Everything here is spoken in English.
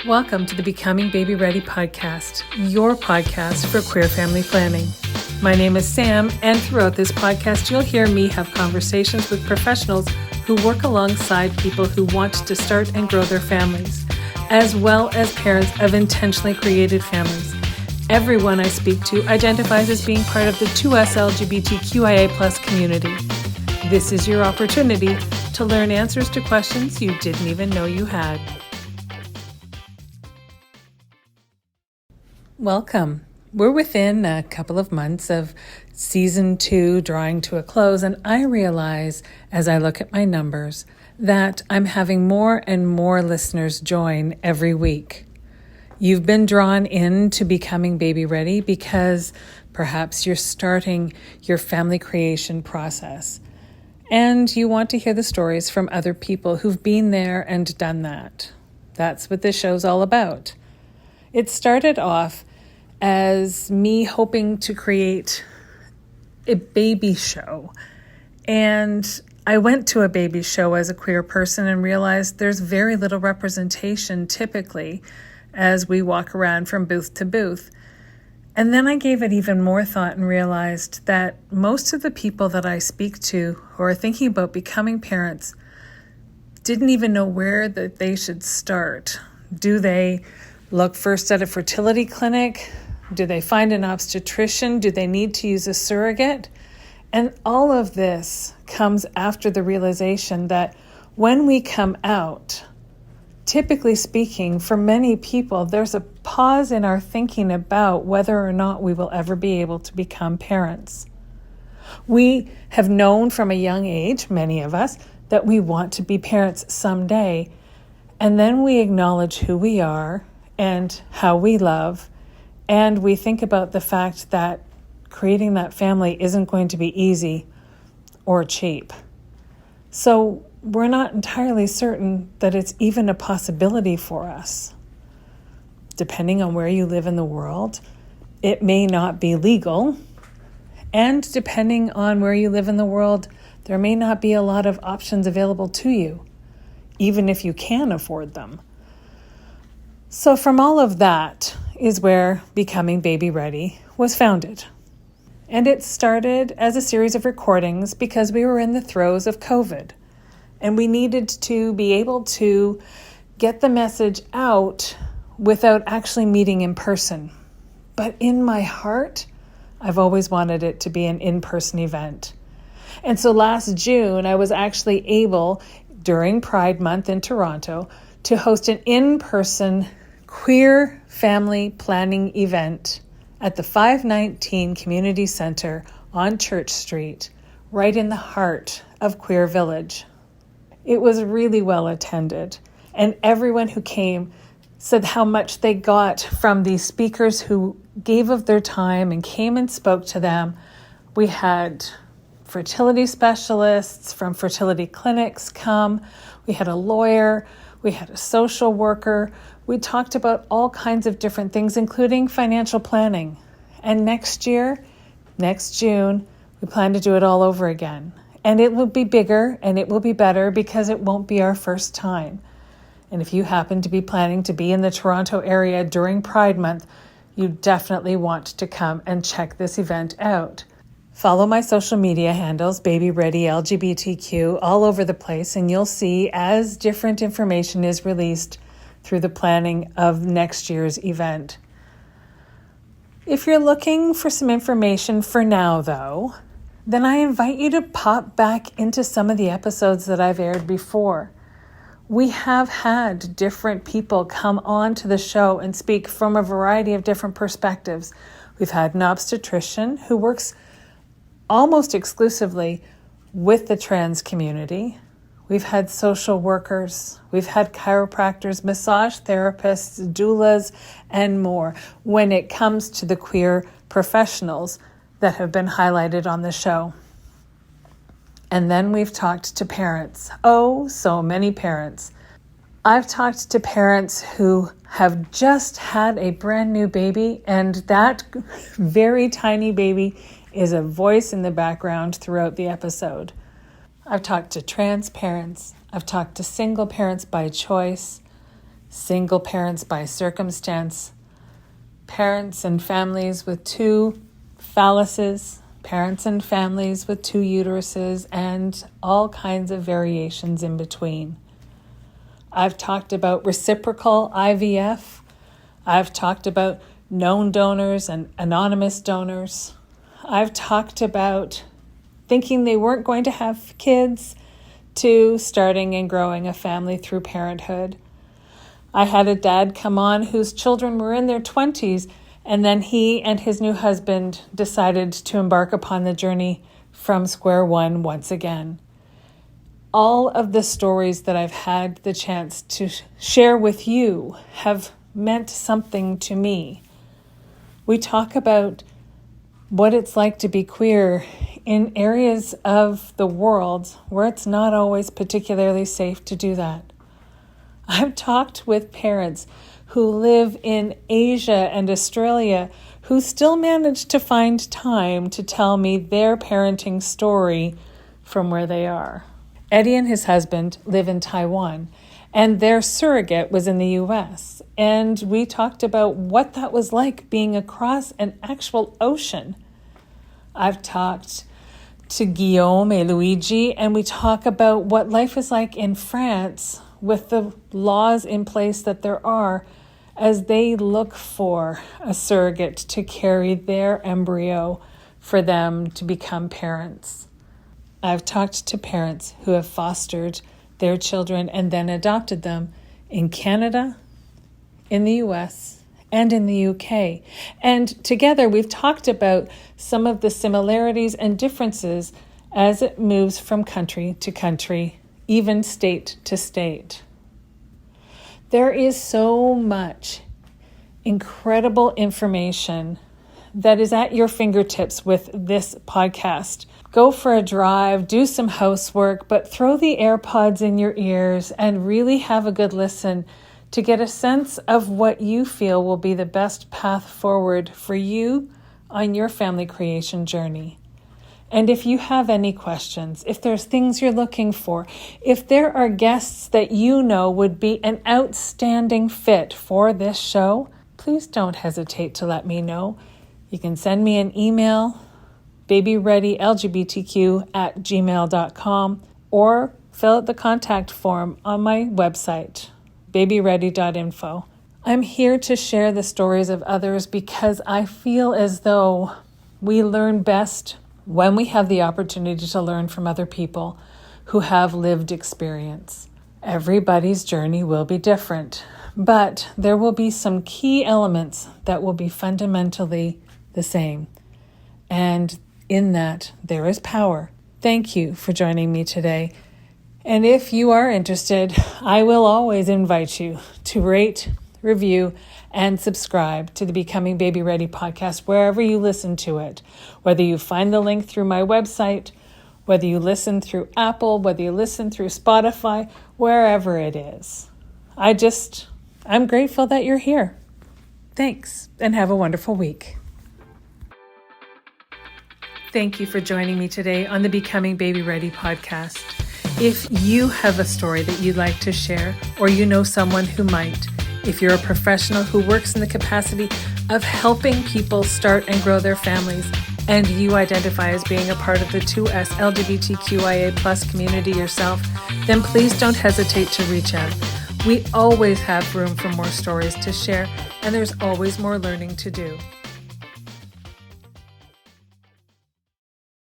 Welcome to the Becoming babyREADY podcast, your podcast for queer family planning. My name is Sam, and throughout this podcast, you'll hear me have conversations with professionals who work alongside people who want to start and grow their families, as well as parents of intentionally created families. Everyone I speak to identifies as being part of the 2S LGBTQIA+ community. This is your opportunity to learn answers to questions you didn't even know you had. Welcome. We're within a couple of months of season 2 drawing to a close, and I realize as I look at my numbers that I'm having more and more listeners join every week. You've been drawn into Becoming babyREADY because perhaps you're starting your family creation process, and you want to hear the stories from other people who've been there and done that. That's what this show's all about. It started off as me hoping to create a baby show. And I went to a baby show as a queer person and realized there's very little representation typically as we walk around from booth to booth. And then I gave it even more thought and realized that most of the people that I speak to who are thinking about becoming parents didn't even know where that they should start. Do they look first at a fertility clinic? Do they find an obstetrician? Do they need to use a surrogate? And all of this comes after the realization that when we come out, typically speaking, for many people, there's a pause in our thinking about whether or not we will ever be able to become parents. We have known from a young age, many of us, that we want to be parents someday, and then we acknowledge who we are and how we love, and we think about the fact that creating that family isn't going to be easy or cheap. So we're not entirely certain that it's even a possibility for us. Depending on where you live in the world, it may not be legal, and depending on where you live in the world, there may not be a lot of options available to you, even if you can afford them. So from all of that is where Becoming babyREADY was founded. And it started as a series of recordings because we were in the throes of COVID. And we needed to be able to get the message out without actually meeting in person. But in my heart, I've always wanted it to be an in-person event. And so last June, I was actually able, during Pride Month in Toronto, to host an in-person queer family planning event at the 519 Community Center on Church Street, right in the heart of Queer Village. It was really well attended, and everyone who came said how much they got from the speakers who gave of their time and came and spoke to them. We had fertility specialists from fertility clinics come. We had a lawyer. We had a social worker. We talked about all kinds of different things, including financial planning. And next June, we plan to do it all over again. And it will be bigger and it will be better because it won't be our first time. And if you happen to be planning to be in the Toronto area during Pride Month, you definitely want to come and check this event out. Follow my social media handles, babyREADY LGBTQ, all over the place, and you'll see as different information is released through the planning of next year's event. If you're looking for some information for now, though, then I invite you to pop back into some of the episodes that I've aired before. We have had different people come on to the show and speak from a variety of different perspectives. We've had an obstetrician who works almost exclusively with the trans community. We've had social workers, we've had chiropractors, massage therapists, doulas, and more when it comes to the queer professionals that have been highlighted on the show. And then we've talked to parents. Oh, so many parents. I've talked to parents who have just had a brand new baby, and that very tiny baby is a voice in the background throughout the episode. I've talked to trans parents. I've talked to single parents by choice, single parents by circumstance, parents and families with 2 phalluses, parents and families with 2 uteruses, and all kinds of variations in between. I've talked about reciprocal IVF. I've talked about known donors and anonymous donors. I've talked about thinking they weren't going to have kids to starting and growing a family through parenthood. I had a dad come on whose children were in their 20s, and then he and his new husband decided to embark upon the journey from square one once again. All of the stories that I've had the chance to share with you have meant something to me. We talk about what it's like to be queer in areas of the world where it's not always particularly safe to do that. I've talked with parents who live in Asia and Australia who still manage to find time to tell me their parenting story from where they are. Eddie and his husband live in Taiwan, and their surrogate was in the U.S., and we talked about what that was like being across an actual ocean. I've talked to Guillaume and Luigi, and we talk about what life is like in France with the laws in place that there are as they look for a surrogate to carry their embryo for them to become parents. I've talked to parents who have fostered their children and then adopted them in Canada, in the US, and in the UK. And together we've talked about some of the similarities and differences as it moves from country to country, even state to state. There is so much incredible information that is at your fingertips with this podcast. Go for a drive, do some housework, but throw the AirPods in your ears and really have a good listen to get a sense of what you feel will be the best path forward for you on your family creation journey. And if you have any questions, if there's things you're looking for, if there are guests that you know would be an outstanding fit for this show, please don't hesitate to let me know. You can send me an email, babyreadylgbtq@gmail.com, or fill out the contact form on my website, babyready.info. I'm here to share the stories of others because I feel as though we learn best when we have the opportunity to learn from other people who have lived experience. Everybody's journey will be different, but there will be some key elements that will be fundamentally the same. And in that, there is power. Thank you for joining me today. And if you are interested, I will always invite you to rate, review, and subscribe to the Becoming Baby Ready podcast wherever you listen to it. Whether you find the link through my website, whether you listen through Apple, whether you listen through Spotify, wherever it is. I'm grateful that you're here. Thanks, and have a wonderful week. Thank you for joining me today on the Becoming Baby Ready podcast. If you have a story that you'd like to share, or you know someone who might, if you're a professional who works in the capacity of helping people start and grow their families, and you identify as being a part of the 2S LGBTQIA+ community yourself, then please don't hesitate to reach out. We always have room for more stories to share, and there's always more learning to do.